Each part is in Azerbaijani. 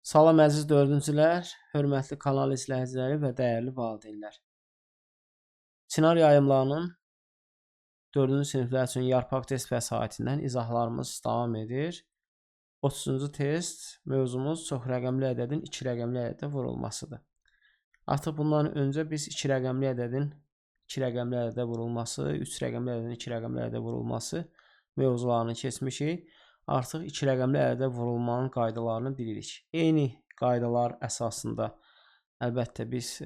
Salam əziz dördüncülər, hörmətli kanal izləyiciləri və dəyərli valideynlər. Çinar yayımlarının 4-cü siniflər üçün yarpaq test vəsaitindən izahlarımız davam edir. 30-cu test mövzumuz çox rəqəmli ədədin 2 rəqəmli ədədə vurulmasıdır. Artıq bundan öncə biz 2 rəqəmli ədədin 2 rəqəmli ədədə vurulması, 3 rəqəmli ədədin 2 rəqəmli ədədə vurulması mövzularını keçmişik. Artıq 2 rəqəmli ədədə vurulmanın qaydalarını bilirik. Eyni qaydalar əsasında əlbəttə biz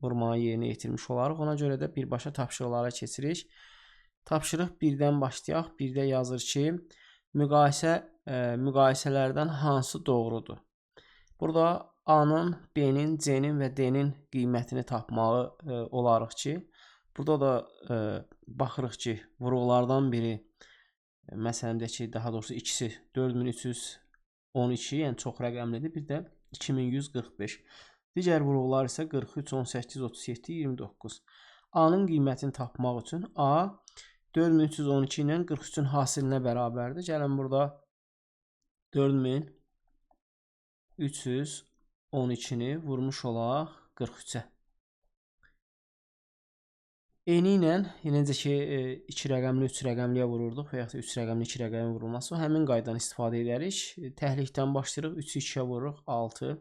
vurmanı yerinə yetirmiş olarıq. Ona görə də birbaşa tapşırıqlara keçirik. Tapşırıq 1-dən başlayaq. 1-də yazır ki, müqayisələrdən hansı doğrudur? Burada A-nın, B-nin, C-nin və D-nin qiymətini tapmalı olarıq ki, burada da baxırıq ki, vurğulardan biri məsələn deyək ki, daha doğrusu ikisi 4312, yəni çox rəqəmlidir. Bir də 2145. Digər vurğular isə 43, 18, 37, 29. A-nın qiymətini tapmaq üçün A 4312 ilə 43-ün hasilinə bərabərdir. Gəlin burada 4312-ni vurmuş olaq 43-ə. Eyni ilə, necə ki, 2 rəqəmli 3 rəqəmliyə vururduq və yaxud da 3 rəqəmli 2 rəqəmə vurulması, həmin qaydadan istifadə edərik. Təhlikdən başlayırıq, 3-ü 2-yə vururuq, 6,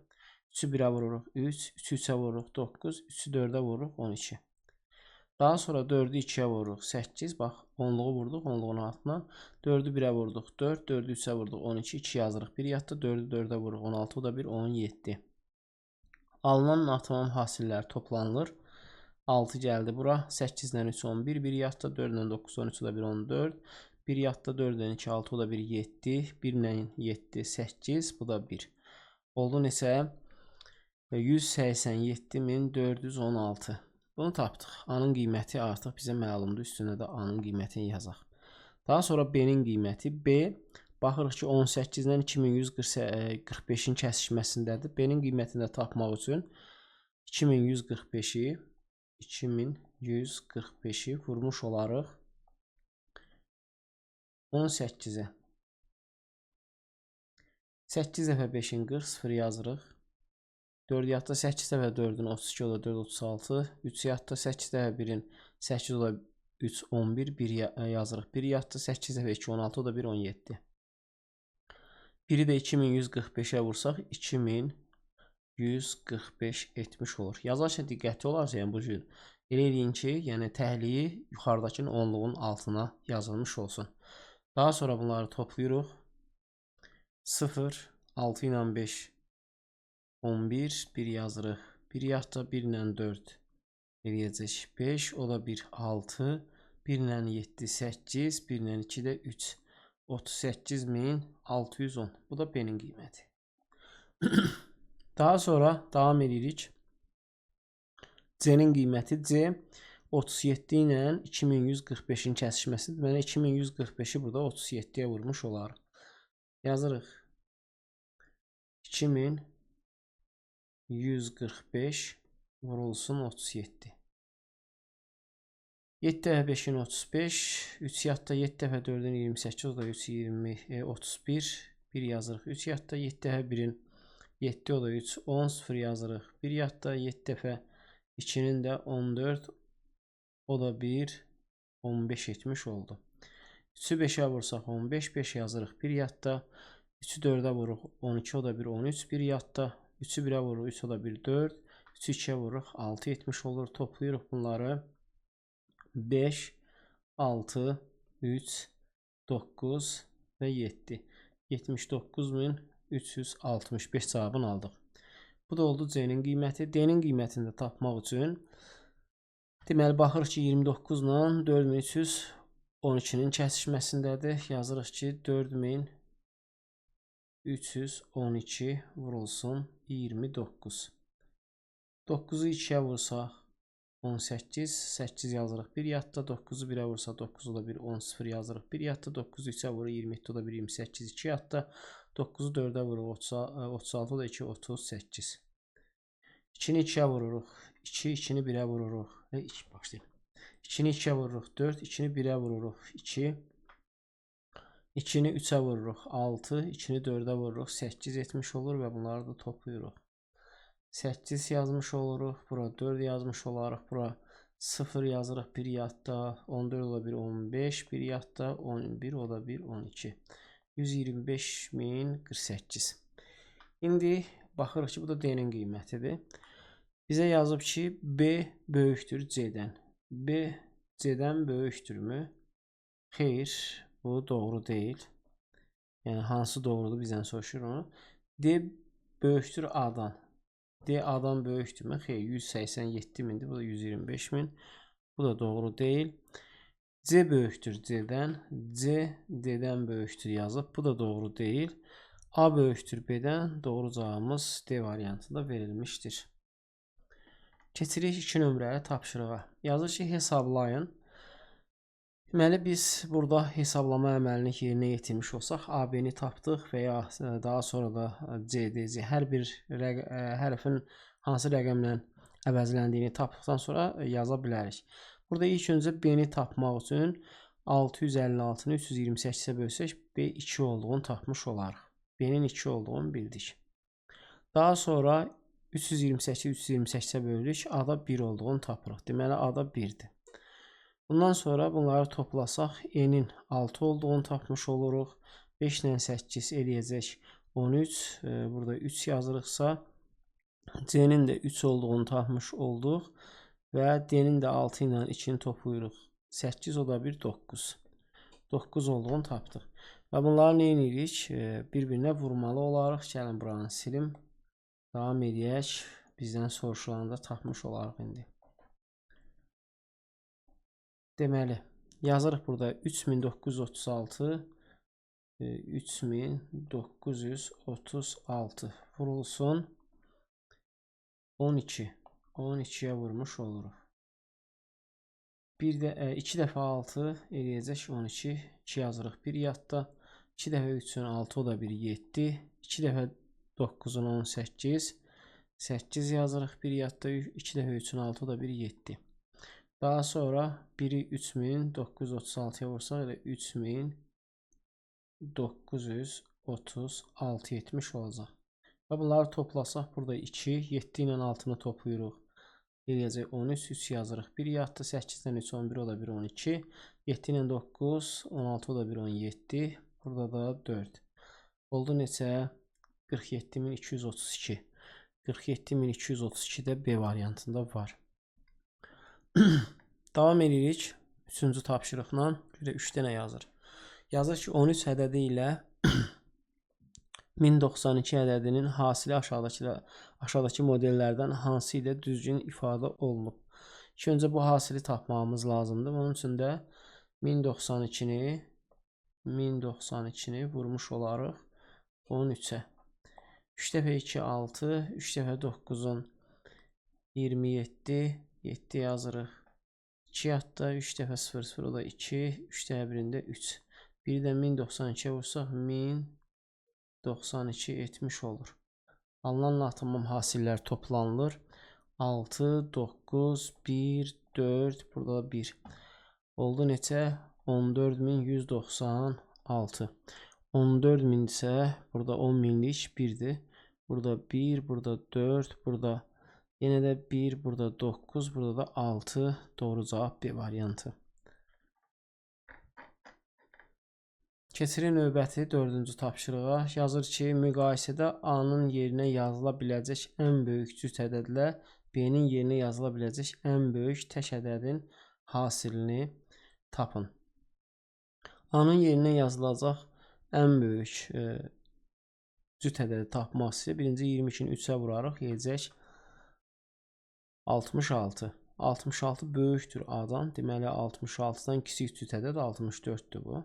3-ü 1-ə vururuq, 3, 3-ü 3-ə vururuq, 9, 3-ü 4-ə vururuq, 12. Daha sonra 4-ü 2-yə vururuq, 8, bax, 10-luğu vurduq, 10-luğun altına, 4-ü 1-ə vurduq, 4, 4-ü 3-ə vurduq, 12, 2 yazırıq, 1 yadda, 4-ü 4-ə vururuq, 16, o da 1, 17. Alınan atılan hasillər toplanılır. 6 gəldi bura. 8 ilə 3 11, 1 yadda, 4 ilə 9 13, o da 1 14. 1 yadda, 4 ilə 2 6, o da 1 7. 1 ilə 7 8, bu da 1. Oldu neçə? 187.416. Bunu tapdıq. A-nın qiyməti artıq bizə məlumdur. Üstünə də A-nın qiymətini yazaq. Daha sonra B-nin qiyməti. B, baxırıq ki, 18-dən 2145-in kəsişməsindədir. B-nin qiymətini də tapmaq üçün 2145-i vurmuş olarıq 18-ə. 8 dəfə 5-in 40, 0 yazırıq. 4 yadda 8 dəfə 4-ün 32, o da 4 36. 3 yadda 8 dəfə 1-in 8, o da 3 11, 1 yazırıq. 1 yadda 8 dəfə 2 16, o da 1 17. 1-i də 2145-ə vursaq 2145 etmiş olur. Yazarkən diqqətli olarsa, yəni bu cür elə eləyin ki, yəni təhliyi yuxarıdakının 10-luğun altına yazılmış olsun. Daha sonra bunları toplayırıq. 0, 6 ilə 5, 11, 1 yazırıq. 1 yadda 1 ilə 4 eləyəcək 5, o da 1, 6, 1 ilə 7, 8, 1 ilə 2 də 3, 38.610. Bu da B-nin qiyməti. Daha sonra davam edirik. C-nin qiyməti. C 37 ilə 2145-in kəsişməsidir. Deməli 2145-i burada 37-yə vurmuş olar. Yazırıq. 2145 vurulsun 37. 7 dəfə 5-in 35, 3 yadda 7 dəfə 4-ün 28, o da 3 20 31, 1 yazırıq. 3 yadda 7 dəfə 1-in 7, o da 3 10, 0 yazırıq. 1 yadda 7 dəfə 2-nin də 14, o da 1 15 etmiş oldu. 3-ü 5-ə vursaq 15, 5 yazırıq. 1 yadda 3-ü 4-ə vururuq 12, o da 1 13. 1 yadda 3-ü 1-ə vururuq 3, o da 1 4. 3-ü 2-yə vururuq 6 etmiş olur. Toplayırıq bunları. 5, 6, 3, 9 və 7. 79.365 cavabını aldıq. Bu da oldu C-nin qiyməti. D-nin qiymətini də tapmaq üçün deməli baxırıq ki, 29 ilə 4312-nin kəsişməsindədir. Yazırıq ki, 4312 vurulsun 29. 9-u 2-yə vursaq 18, 8 yazırıq. 1 yadda 9-u 1-ə vursa 9, o da 1 10, 0 yazırıq. 1 yadda 9-u 3-ə vurur 27, o da 1 28. 2 yadda 9-u 4-ə vurur 36, o da 2 38. 2-ni 2-yə vururuq. 2, 2-ni 1-ə vururuq. 2-ni 2-yə vururuq. 4, 2-ni 1-ə vururuq. 2, 2-ni 3-ə vururuq 6, 2-ni 4-ə vururuq 8 etmiş olur və bunları da toplayırıq. 8 yazmış oluruq, bura 4 yazmış olarıq, bura 0 yazırıq bir yadda, 14 o da bir 15, bir yadda 11 o da bir 12. 125.048. İndi baxırıq ki, bu da D-nin qiymətidir. Bizə yazıb ki, B böyükdür C-dən. B C-dən böyükdürmü? Xeyr, bu doğru deyil. Yəni hansı doğrudur bizdən soruşur onu. D böyükdür A-dan. D A-dan böyükdürmü? Xeyr, 187.000-dir. Bu da 125.000. Bu da doğru deyil. C böyükdür C-dən. C D-dən böyükdür yazıb. Bu da doğru deyil. A böyükdür B-dən. Doğru cavabımız D variantında verilmişdir. Keçirik 2 nömrəli tapşırığa. Yazır ki, hesablayın. Deməli, biz burada hesablama əməlini yerinə yetirmiş olsaq, AB-ni tapdıq və ya daha sonra da CDC hər bir hərfin hansı rəqəmlə əvəzləndiyini tapdıqdan sonra yaza bilərik. Burada ilk öncə B-ni tapmaq üçün 656-nı 328-ə bölsək, B 2 olduğunu tapmış olarıq. B-nin 2 olduğunu bildik. Daha sonra 328-i 328-ə bölürük, A-da 1 olduğunu tapırıq. Deməli, A-da 1-dir. Bundan sonra bunları toplasaq, E-nin 6 olduğunu tapmış oluruq. 5 ilə 8 eləyəcək 13. Burada 3 yazırıqsa, C-nin də 3 olduğunu tapmış olduq. Və D-nin də 6 ilə 2-ni toplayırıq. 8 o da bir 9. 9 olduğunu tapdıq. Və bunları nə edirik? Bir-birinə vurmalı olaraq. Gəlin buranı silim. Davam edək. Bizdən soruşulanı da tapmış olaraq indi. Deməli, yazırıq burada 3936 3936 vurulsun 12. 12'ye vurmuş oluruq. Bir də 2 dəfə 6 eləyəcək 12. 2 yazırıq bir yadda. 2 dəfə 3'ün 6 o da bir 7. 2 dəfə 9'un 18. 8 yazırıq bir yadda. 2 dəfə 3'ün 6 o da bir 7. Daha sonra 1'i 3936'ya vursaq elə 3936 etmiş olacaq. Və bunları toplasaq burada 2, 7 ilə 6'nı toplayırıq. Eləyəcək 13, 3 yazırıq. 1 yadda 8'dən 3, 11 o da bir 12. 7 ilə 9, 16 o da bir 17. Burada da 4. Oldu neçə? 47.232. 47.232 də B variantında var. Davam edirik. 3-cü tapşırıqla. 3 dənə yazır. Yazır ki, 13 ədədi ilə 1092 ədədinin hasili aşağıdakı modellərdən hansı ilə düzgün ifadə olunub? İlk öncə bu hasili tapmamız lazımdır. Bunun üçün də 1092'ni vurmuş olarıq 13'ə. 3 dəfə 2, 6. 3 dəfə 9'un 27. 7 yazırıq. 2 yadda 3 dəfə 0, 0 o da 2. 3 dəfə 1'ində 3. Bir də 1092'ye vursaq 1092 etmiş olur. Alınan tamam hasillər toplanılır. 6, 9, 1, 4. Burada da 1. Oldu neçə? 14.196. 14.000 ise burada 10.000'lik 1'dir. Burada 1, burada 4, burada yine de 1, burada 9, burada da 6. Doğru cevap B variantı. Keçirik növbəti 4-cü tapşırığa. Yazır ki, müqayisədə A-nın yerinə yazıla biləcək ən böyük cüt ədədlə B-nin yerinə yazıla biləcək ən böyük tək ədədin hasilini tapın. A-nın yerinə yazılacaq ən böyük cüt ədədi tapmaq istəyir. Birinci 22'ni 3'ə vurarıq. Yeyəcək 66. 66 böyükdür A-dan. Deməli 66'dan kiçik cüt ədəd 64'dür bu.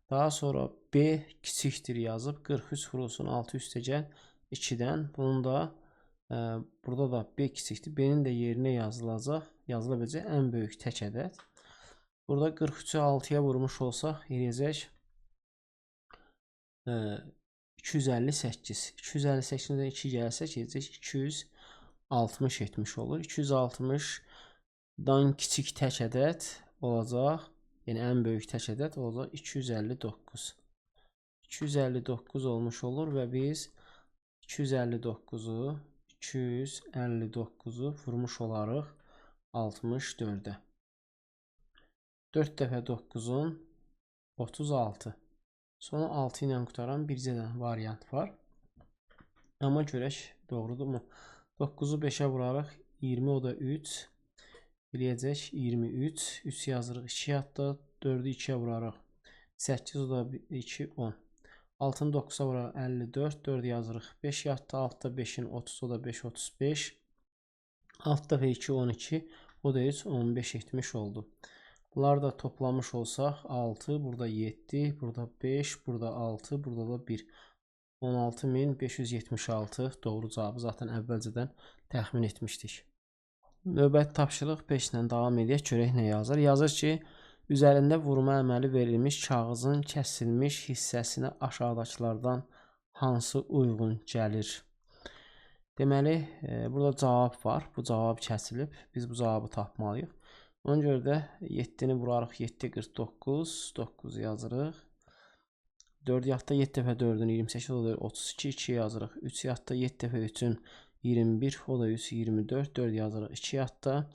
Daha sonra B kiçikdir yazıb 43 vurulsun 6 üstəgəl 2'dən. Bunun da burada da B kiçikdir. B-nin də yerinə yazıla biləcək ən böyük tək ədəd. Burada 43'ü 6'ya vurmuş olsaq eləyəcək 258. 258'dən 2 gəlsək eləyəcək 260 etmiş olur. 260'dan kiçik tək ədəd olacaq Yəni ən böyük tək ədəd olacaq 259. 259 olmuş olur və biz 259'u vurmuş olarıq 64'ə. 4 dəfə 9'un 36. Sonra 6 ilə qutaran bircə dənə variant var. Amma görək doğrudurmu? 9'u 5'ə vurarıq. 20 o da 3. Eləyəcək 23. 3 yazırıq 2 hətta. 4'ü 2'yə vurarıq. 8 o da 2, 10. 6'ını 9'a vurarıq 54. 4 yazırıq 5 yatdı. 6'da 5'in 30 o da 5, 35. 6 dəfə 2, 12. O da 3, 15 etmiş oldu. Bunları da toplamış olsaq 6, burada 7, burada 5, burada 6, burada da 1. 16.576 doğru cavabı zaten əvvəlcədən təxmin etmişdik. Növbəti tapşırıq 5 ilə davam edək. Görək nə yazır. Yazır ki, üzərində vurma əməli verilmiş kağızın kəsilmiş hissəsinə aşağıdakılardan hansı uyğun gəlir? Deməli, burada cavab var. Bu cavab kəsilib. Biz bu cavabı tapmalıyıq. Ona görə də 7'ni vurarıq 7, 49, 9 yazırıq. 4 yatda 7 dəfə 4'ün 28 o da 32, 2 yazırıq. 3 yatda 7 dəfə 3'ün 21 o da 124, 4 yazırıq. 2 yatda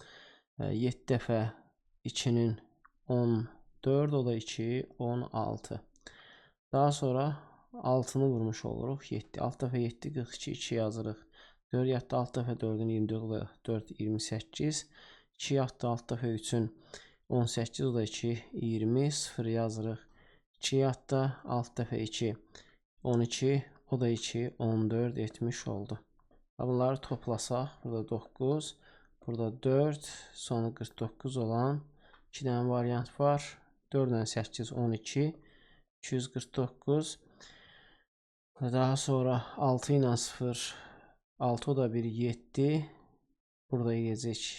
7 dəfə 2'nin 14 o da 2, 16. Daha sonra 6'nı vurmuş oluruq 7. 6 dəfə 7, 42, 2 yazırıq. 4 yatda 6 dəfə 4'ün 24 o da 4, 28. 2 yatda 6 dəfə 3'ün 18 o da 2, 20, 0 yazırıq. 2 yatda 6 dəfə 2, 12 o da 2, 14 etmiş oldu. Bunları toplasaq, burada 9, burada 4, sonu 49 olan 2 dənə variant var. 4 ilə 8, 12, 249. Daha sonra 6 ilə 0, 6 o da 1, 7. Burada eləyəcək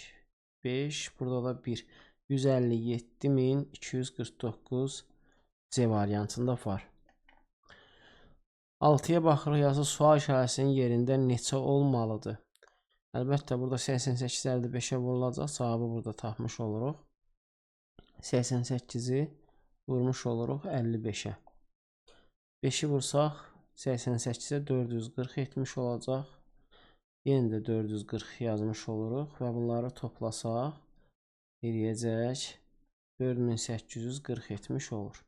5, burada da 1. 157.249 C variantında var. 6'ya baxırıq, yazı sual işarəsinin yerində neçə olmalıdır? Əlbəttə, burada 88 55'ə vurulacaq. Cavabı burada tapmış oluruq. 88'i vurmuş oluruq 55'ə. 5'i vursaq 88'ə 440 etmiş olacaq. Yenə də 440 yazmış oluruq və bunları toplasaq eləyəcək 4840 etmiş olur.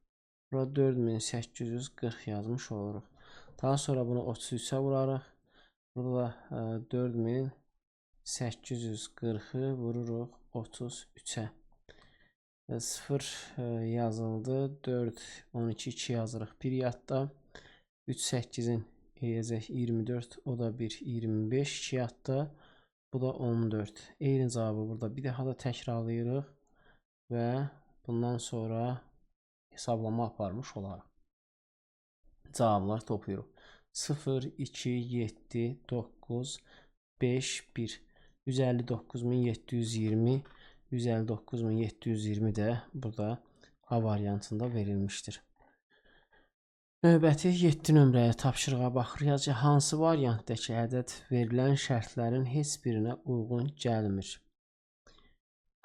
Burada 4840 yazmış oluruq. Daha sonra bunu 33'ə vurarıq. Burada 4840'ı vururuq 33'ə. 0 yazıldı. 4, 12, 2 yazırıq. 1 yatda. 3, 8'in eləyəcək 24. O da 1, 25. 2 yatda. Bu da 14. Eyni cavabı burada bir daha da təkrarlayırıq. Və bundan sonra hesablama aparmış olaraq cavablar toplayırıq. 0, 2, 7, 9, 5, 1. 159.720. 159.720 də burada A variantında verilmişdir. Növbəti 7 nömrəyə tapşırığa baxırıq ki, hansı variantdakı ədəd verilən şərtlərin heç birinə uyğun gəlmir?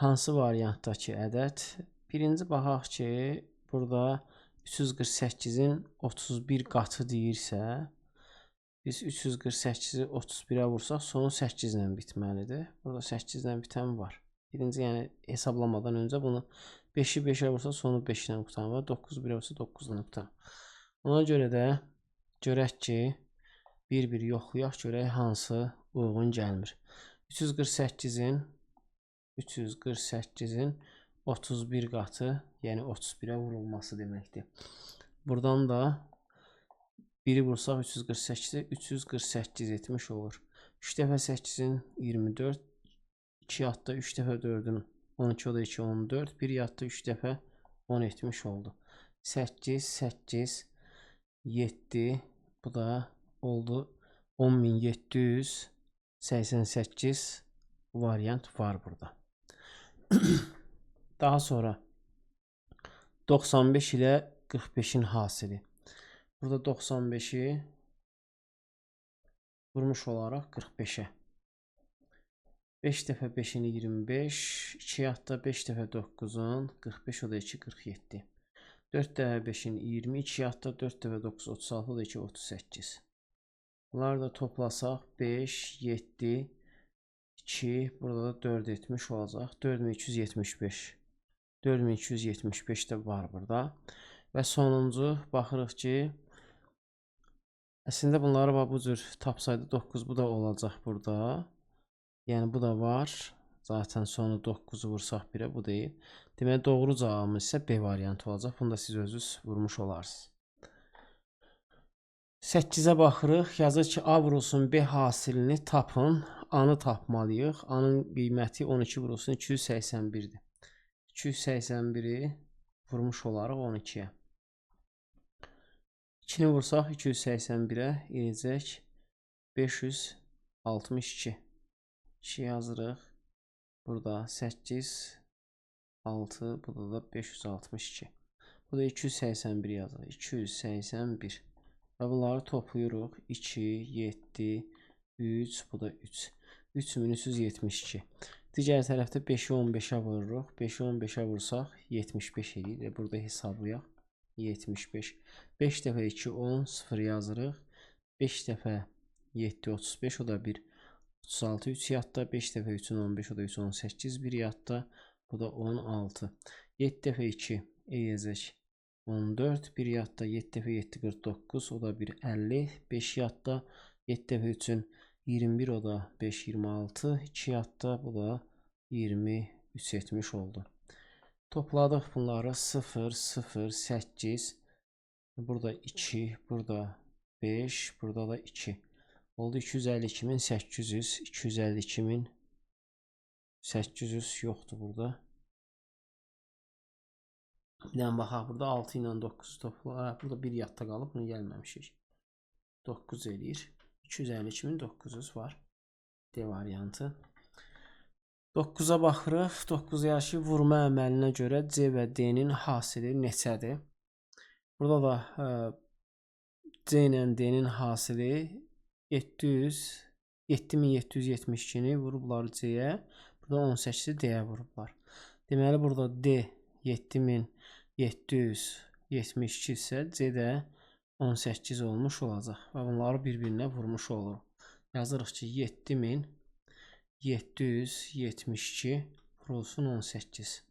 Hansı variantdakı ədəd? Birinci baxaq ki, burada 348'in 31 qatı deyirsə, biz 348'i 31'ə vursaq, sonu 8 ilə bitməlidir. Burada 8 ilə bitən var. Birinci, yəni hesablamadan öncə bunu 5'i 5'ə vursa, sonu 5 ilə qutan var. 9'u 1'ə vursa, 9 ilə qutan. Ona görə də görək ki, bir-bir yoxlayaq, görək hansı uyğun gəlmir. 348'in 31 qatı, yəni 31'ə vurulması deməkdir. Buradan da 1'i vursaq 348'e 348 etmiş olur. 3 dəfə 8'in 24, 2 yatda 3 dəfə 4'ün 12 o da 2, 14, 1 yatda 3 dəfə 10 etmiş oldu. 8, 8, 7, bu da oldu 10.788 variant var burada. Daha sonra 95 ilə 45'in hasili. Burada 95'i vurmuş olaraq 45'ə. 5 dəfə 5-in 25, 2 yatda 5 dəfə 9-un 45, o da 2, 47. 4 dəfə 5-in 20, 2 yatda 4 dəfə 9, 36, o da 2, 38. Bunları da toplasaq 5, 7, 2, burada da 4 etmiş olacaq. 4275. 4275 də var burada. Və sonuncu baxırıq ki, əslində bunları bu cür tapsaydı 9 bu da olacaq burada. Yəni bu da var. Zaten sonu 9'u vursaq 1'ə bu deyil. Deməli doğru cavabımız isə B variantı olacaq. Bunu da siz özünüz vurmuş olarsınız. 8'ə baxırıq. Yazır ki, A vurulsun B hasilini tapın. A-nı tapmalıyıq. A-nın qiyməti 12 vurulsun 281'dir. 281'i vurmuş olaraq 12'yə. 2'ni vursaq 281'ə eləyəcək 562. 2 yazırıq. Burada 8, 6, burada da 562. Burada 281 yazırıq. 281. Və bunları toplayırıq. 2, 7, 3, bu da 3. 3372. Digər tərəfdə 5'i 15'ə vururuq. 5'i 15'ə vursaq 75 edir. Burada hesablayaq. 75. 5 dəfə 2, 10, 0 yazırıq. 5 dəfə 7, 35, o da 1. 36, 3 yatda, 5 dəfə 3'ün 15, o da 3, 18, 1 yatda, bu da 16. 7 dəfə 2 eləyəcək 14, 1 yatda, 7 dəfə 7, 49, o da 1, 50, 5 yatda, 7 dəfə 3'ün 21, o da 5, 26, 2 yatda, bu da 23 etmiş oldu. Topladıq bunları 0, 0, 8, burada 2, burada 5, burada da 2. Oldu 252.800, 252.800 yoxdur burada. Bir dənə baxaq, burada 6 ilə 9 topla. Burada 1 yadda qalıb, bunu gəlməmişik. 9 eləyir. 252.900 var. D variantı. 9'a baxırıq. 9 yaşı vurma əməlinə görə C və D-nin hasili neçədir? Burada da C ilə D-nin hasili 7772'ni vurublar C-yə. Burada 18'i D-yə vurublar. Deməli burada D 7772 isə C də 18 olmuş olacaq. Və bunları bir-birinə vurmuş olur. Yazırıq ki 7772 vurulsun 18.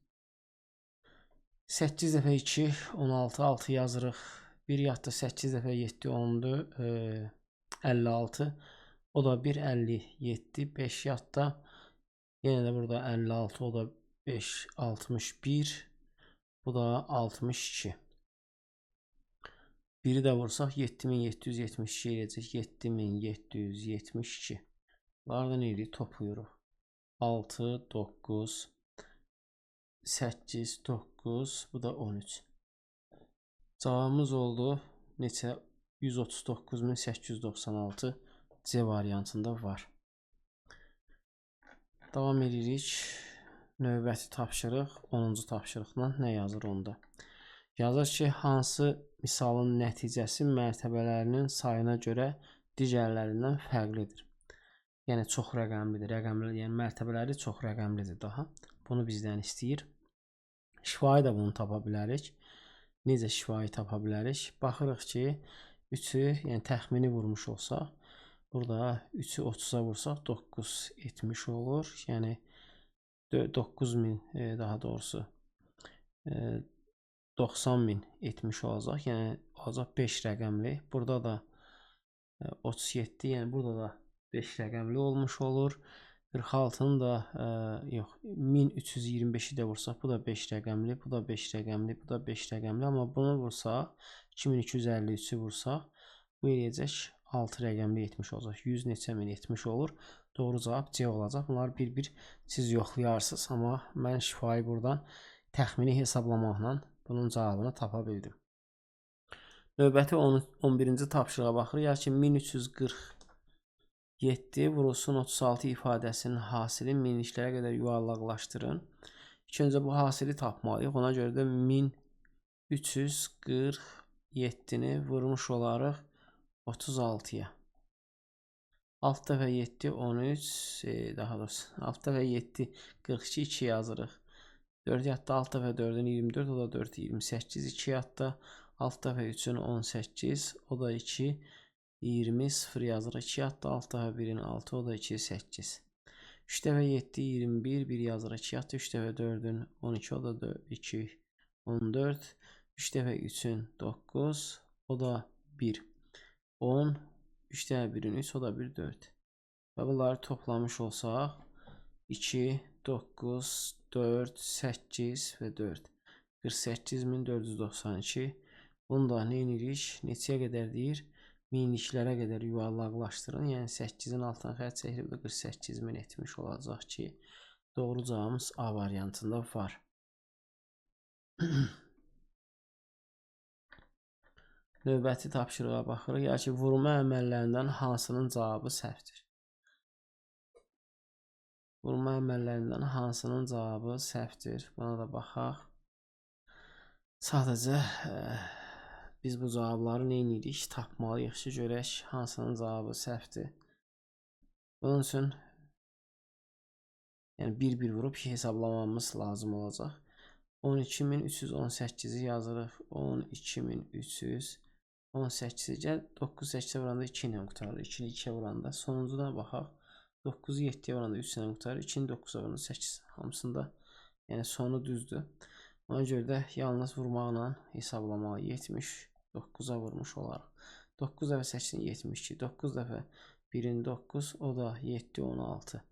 8 dəfə 2 16, 6 yazırıq. 1 yadda 8 dəfə 7 10'dur. 56. O da 1, 57. 5 yadda. Yenə də burada 56. O da 5, 61. Bu da 62. 1'i də vursaq 7772 eləyəcək. 7772. Bunlardan eləyirik, toplayırıq. 6, 9, 8, 9. Bu da 13. Cavabımız oldu. Neçə? 139.896 C variantında var. Davam edirik. Növbəti tapşırıq 10-cu tapşırıqla nə yazır onda? Yazır ki, hansı misalın nəticəsi mərtəbələrinin sayına görə digərlərindən fərqlidir? Yəni çox rəqəmlidir. Yəni mərtəbələri çox rəqəmlidir daha. Bunu bizdən istəyir. Şifahi də bunu tapa bilərik. Necə şifahi tapa bilərik? Baxırıq ki, 3'ü, yəni təxmini vurmuş olsaq, burada 3'ü 30'a vursaq 9 etmiş olur. Yəni 9000 daha doğrusu 90.000 etmiş olacaq. Yəni olacaq 5 rəqəmli. Burada da 37, yəni burada da 5 rəqəmli olmuş olur. 46'nın da yox, 1325'i də vursaq, bu da 5 rəqəmli, bu da 5 rəqəmli, bu da 5 rəqəmli. Amma bunu vursaq, 2253'ü vursaq, bu eləyəcək 6 rəqəmli etmiş olacaq. 100 neçə min etmiş olur. Doğru cavab C olacaq. Bunları bir-bir siz yoxlayarsınız. Amma mən şifahi buradan təxmini hesablamaqla bunun cavabını tapa bildim. Növbəti 11-ci tapşırığa baxırıq. Ya ki 1347 vurulsun 36 ifadəsinin hasili minliklərə qədər yuvarlaqlaşdırın. İlk öncə bu hasili tapmalıyıq. Ona görə də 1347'ni vurmuş olaraq 36'ya. 6 dəfə 7 13, daha doğrusu 6 dəfə 7 42 2 yazırıq. 4 yatda 6 dəfə 4-ün 24, o da 4 28, 2 yatda 6 dəfə 3-ün 18, o da 2 20 0 yazırıq. 2 yatda 6 dəfə 1-in 6, o da 2 8. 3 dəfə 7 21 1 yazırıq. 2 yatda 3 dəfə 4-ün 12, o da 2 14. 3 dəfə 3-ün 9, o da 1 10. 3 dəfə 1-in 3, o da 1 4. Və bunları toplamış olsaq 2 9 4 8 və 4 48492. Bunu da nə edirik? Neçəyə qədər deyir? Minliklərə qədər yuvarlaqlaşdırın. Yəni 8-in altına xətt çəkilib 48000 etmiş olacaq ki, doğru cavabımız A variantında var. Növbəti tapşırığa baxırıq. Yəni ki, vurma əməllərindən hansının cavabı səhvdir? Vurma əməllərindən hansının cavabı səhvdir? Buna da baxaq. Sadəcə biz bu cavabları nə edirik? Tapmalıyıq ki, görək hansının cavabı səhvdir. Bunun üçün yəni bir-bir vurub hesablamamız lazım olacaq. 12318-i yazırıq. 12318-i gəl 9 8-ə vuranda 2 ilə qutarır. 2-ni 2-yə vuranda sonuncuna baxaq. 9-u 7-yə vuranda 3 ilə qutarır. 2-ni 9-a vuranda 8. Hamısında yəni sonu düzdür. Ona görə də yalnız vurmaqla hesablamaq 79-a vurmuş olaraq. 9 dəfə 8-in 72. 9 dəfə 1-in 9, o da 7 16.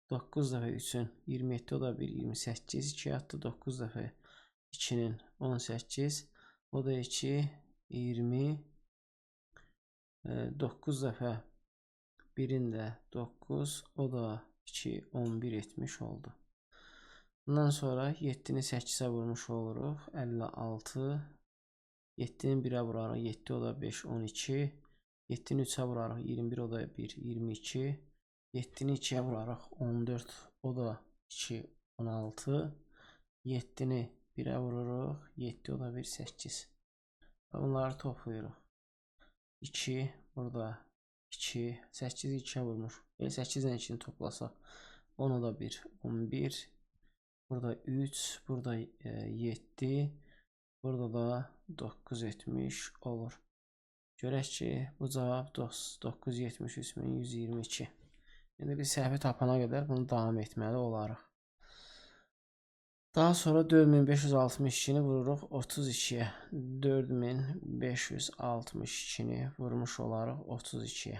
9 dəfə 3-ün 27, o da 1 28. 2 yatdı 9 dəfə 2-nin 18, o da 2 20. 9 dəfə 1-in də 9, o da 2 11 etmiş oldu. Bundan sonra 7-ni 8-ə vurmuş oluruq. 56. 7-ni 1-ə vurarıq. 7, o da 5 12. 7-ni 3-ə vurarıq. 21, o da 1 22. 7-ni 2-yə vurarıq. 14, o da 2 16. 7-ni 1-ə vururuq. 7, o da 1 8. Bunları toplayırıq. 2, burada 2, 8-i 2-yə vurmuş. 8 ilə 2-ni toplasaq 10, o da 1 11. Burada 3, burada 7, burada da 9 etmiş olur. Görək ki, bu cavab 973122. İndi biz səhvi tapana qədər bunu davam etməli olarıq. Daha sonra 4562-ni vururuq 32-yə. 4562-ni vurmuş olarıq 32-yə.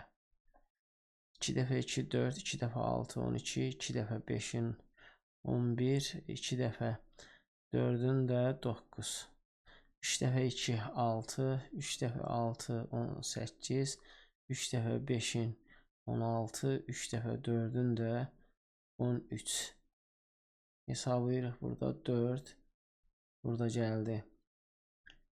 2 dəfə 2 4, 2 dəfə 6 12, 2 dəfə 5-in 11, 2 dəfə 4-ün də 9. 3 dəfə 2 6, 3 dəfə 6 18, 3 dəfə 5-in 16, 3 dəfə 4-ün də 13. Hesablayırıq burada 4. Burada gəldi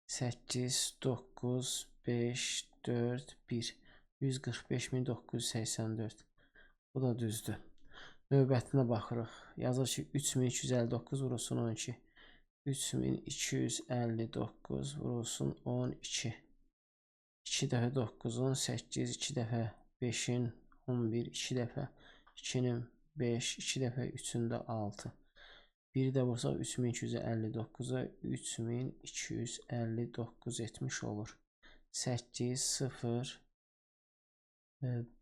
8 9 5 4 1 145984. Bu da düzdür. Növbətinə baxırıq. Yazır ki 3259 vurulsun 12. 3259 vurulsun 12. 2 dəfə 9-un 8, 2 dəfə 5-in 11, 2 dəfə 2-nin 5, 2 dəfə 3-ün də 6. 1 də vursaq 3259-a 3259 etmiş olur. 8 0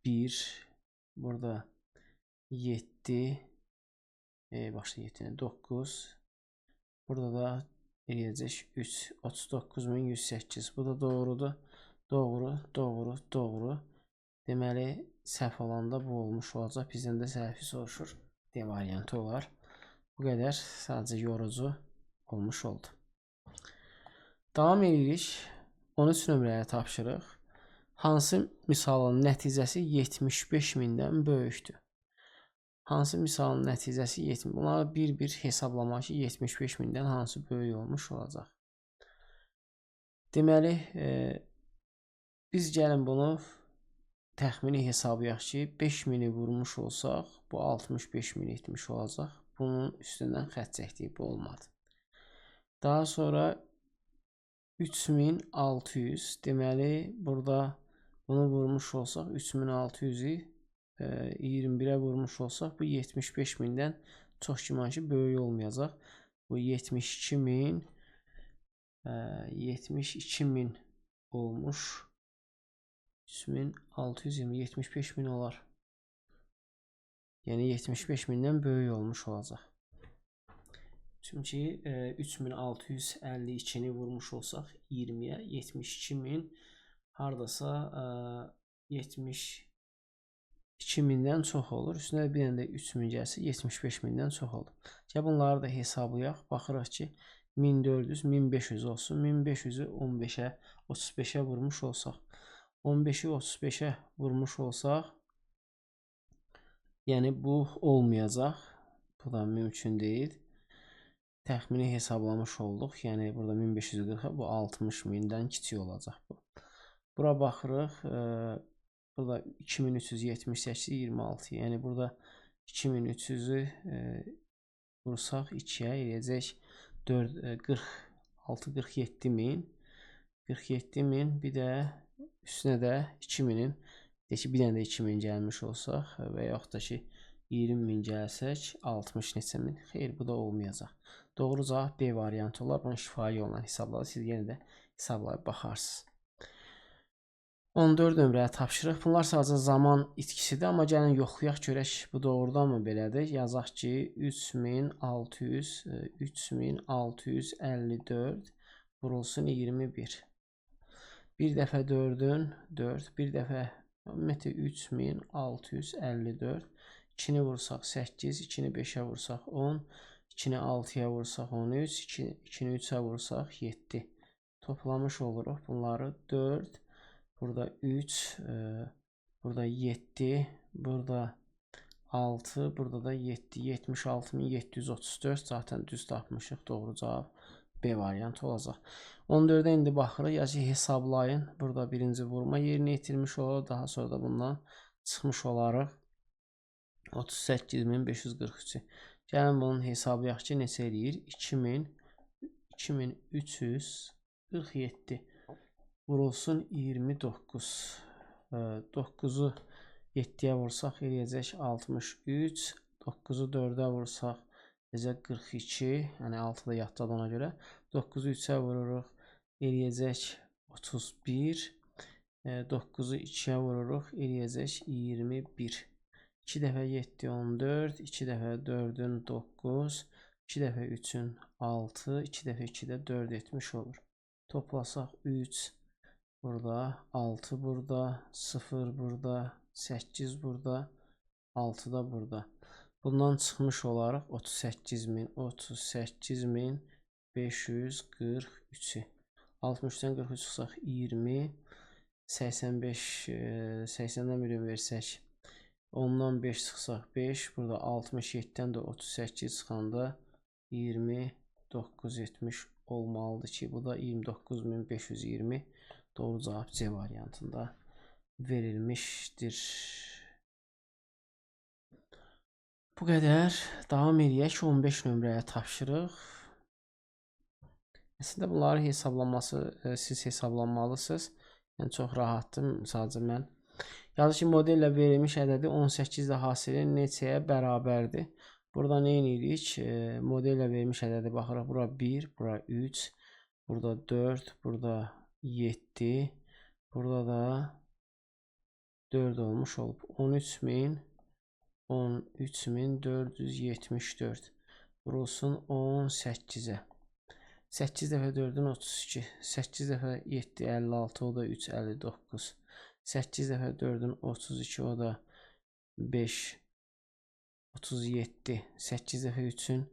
1 burada 7 başda 7 9. Burada da eləyəcək 3 39108. Bu da doğrudur. Doğru. Deməli səhv olanda bu olmuş olacaq. Bizdən də səhvi soruşur. D variantı olar. Bu qədər sadəcə yorucu olmuş oldu. Davam edirik. 13 nömrəyə tapşırıq. Hansı misalın nəticəsi 75000-dən böyükdür? Hansı misalın nəticəsi 70? Bunları bir-bir hesablamaq ki, 75000-dən hansı böyük olmuş olacaq? Deməli, biz gəlin bunu təxmini hesablayaq ki, 5000-i vurmuş olsaq, bu 65000 etmiş olacaq. Bunun üstündən xətt çəkdik, bu olmadı. Daha sonra 3600, deməli, burada bunu vurmuş olsaq, 3600-ü 21'ə vurmuş olsaq, bu 75 mindən çox güman ki, böyük olmayacaq. Bu 72 min 72 min olmuş. 3620 75 min olar. Yəni 75 mindən böyük olmuş olacaq. Çünki 3652-ni vurmuş olsaq 20-yə 72 min hardasa 72 mindən çox olur. Üstünə bir dənə də 3000 gəlsə 75 mindən çox olur. Gəl bunları da hesablayaq. Baxırıq ki 1400 1500 olsun. 1500-ü 15-ə 35-ə vurmuş olsaq, 15-i 35-ə vurmuş olsaq, yəni bu olmayacaq. Bu da mümkün deyil. Təxmini hesablamış olduq. Yəni burada 1540-a bu 60 mindən kiçik olacaq bu. Bura baxırıq. Burada 2378 26. Yəni burada 2300-ü vursaq 2-yə eləyəcək 46 47 min. 47 min bir də üstünə də 2000-in deyək ki, bir dənə də 2000 gəlmiş olsaq və yaxud da ki 20 min gəlsək 60 neçə min. Xeyr, bu da olmayacaq. Doğru cavab B variantı olar. Bunu şifahi yolla hesabladı. Siz yenə də hesablayıb baxarsınız. 14 nömrəyə tapşırıq. Bunlar sadəcə zaman itkisidir, amma gəlin yoxlayaq görək bu doğrudanmı belədir. Yazaq ki 3654 vurulsun 21. Bir dəfə 4-ün 4, bir dəfə ümumiyyətlə 3654. 2-ni vursaq 8, 2-ni 5-ə vursaq 10, 2-ni 6-ya vursaq 13, 2-ni 3-ə vursaq 7. Toplamış oluruq bunları 4, burada 3, burada 7, burada 6, burada da 7, 76734 zaten düz tapmışıq. Doğru cavab B variantı olacaq. 14-ə indi baxırıq. Yazı hesablayın. Burada birinci vurma yerinə yetirmiş olaraq, daha sonra da bundan çıxmış olaraq 38543-ü. Gəlin bunun hesablayaq ki, neçə eləyir? 2347 vurulsun 29. 9-u 7-yə vursaq eləyəcək 63. 9-u 4-ə vursaq eləyəcək 42. Yəni 6 da yaddadır ona görə. 9-u 3-ə vururuq eləyəcək 31. 9-u 2-yə vururuq eləyəcək 21. 2 dəfə 7 14, 2 dəfə 4-ün 9, 2 dəfə 3-ün 6, 2 dəfə 2-də 4 etmiş olur. Toplasaq 3 burada, 6 burada, 0 burada, 8 burada, 6 da burada. Bundan çıxmış olaraq 38543-ü. 63-dən 43 çıxsaq 20, 85, 80-dən birini versək 10-dan 5 çıxsaq 5, burada 67-dən də 38 çıxanda 29 etmiş olmalıdır ki, bu da 29520. Doğru cavab C variantında verilmişdir. Bu qədər. Davam edək 15 nömrəyə tapşırıq. Əslində bunları hesablanması siz hesablanmalısınız. Yəni çox rahatdır. Sadəcə mən yazı ki, modelle verilmiş ədədi 18 də hasili neçəyə bərabərdir? Burada nə edirik? Modelle verilmiş ədədi baxırıq. Bura 1, bura 3, burada 4, burada 7, burada da 4 olmuş olub. 13474 vurulsun 18-ə. 8 dəfə 4-ün 32, 8 dəfə 7 56, o da 3 59. 8 dəfə 4-ün 32, o da 5 37. 8 dəfə 3-ün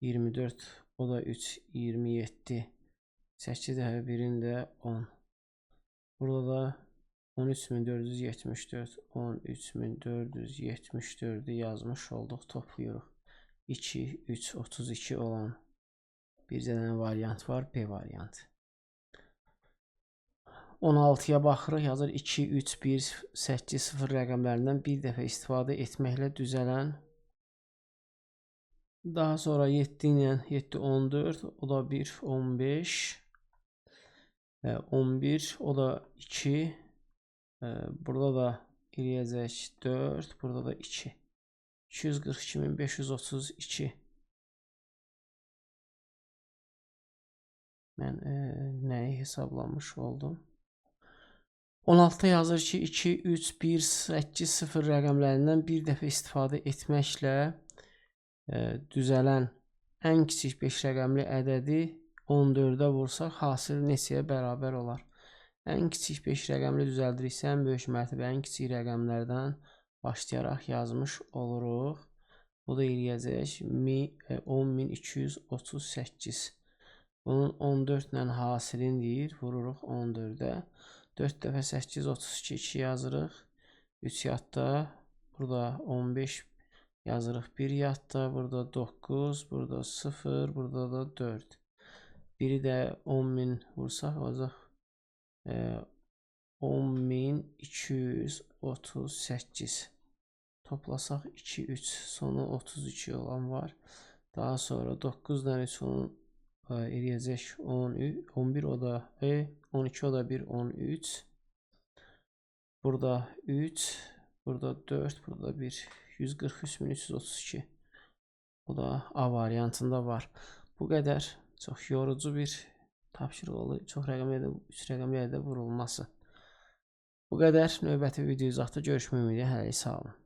24, o da 3 27. 8 dəfə 1-in də 10. Burada da 13474, 13474-ü yazmış olduq, toplayırıq. 2, 3, 32 olan bir dənə variant var, B variantı. 16-ya baxırıq, yazır 2, 3, 1, 8, 0 rəqəmlərindən bir dəfə istifadə etməklə düzələn. Daha sonra 7 ilə 7, 14, o da 1, 15. 11, o da 2. Burada da eləyəcək 4. Burada da 2. 242.532. Mən nəyi hesablamış oldum? 16 yazır ki, 2, 3, 1, 8, 0 rəqəmlərindən bir dəfə istifadə etməklə düzələn ən kiçik 5 rəqəmli ədədi 14-ə vursaq, hasil neçəyə bərabər olar? Ən kiçik 5 rəqəmli düzəldiriksə, ən böyük mərtəbə ən kiçik rəqəmlərdən başlayaraq yazmış oluruq. Bu da eləyəcək 10.238. Bunun 14 ilə hasilindir. Vururuq 14-ə. 4 dəfə 8, 32, 2 yazırıq. 3 yadda. Burada 15 yazırıq. 1 yadda. Burada 9. Burada 0. Burada da 4. Biri də 10.000 vursaq olacaq 10.238. Toplasaq 2, 3. Sonu 32 olan var. Daha sonra 9 dan 3 onun eləyəcək 11, o da 12, o da 1, 13. Burada 3, burada 4, burada 1. 143.332. Bu da A variantında var. Bu qədər çox yorucu bir tapşırıq olur. Çox rəqəmlərdə, 3 rəqəmlərdə vurulması. Bu qədər. Növbəti video izahda görüşmək ümidi. Hələlik sağ olun.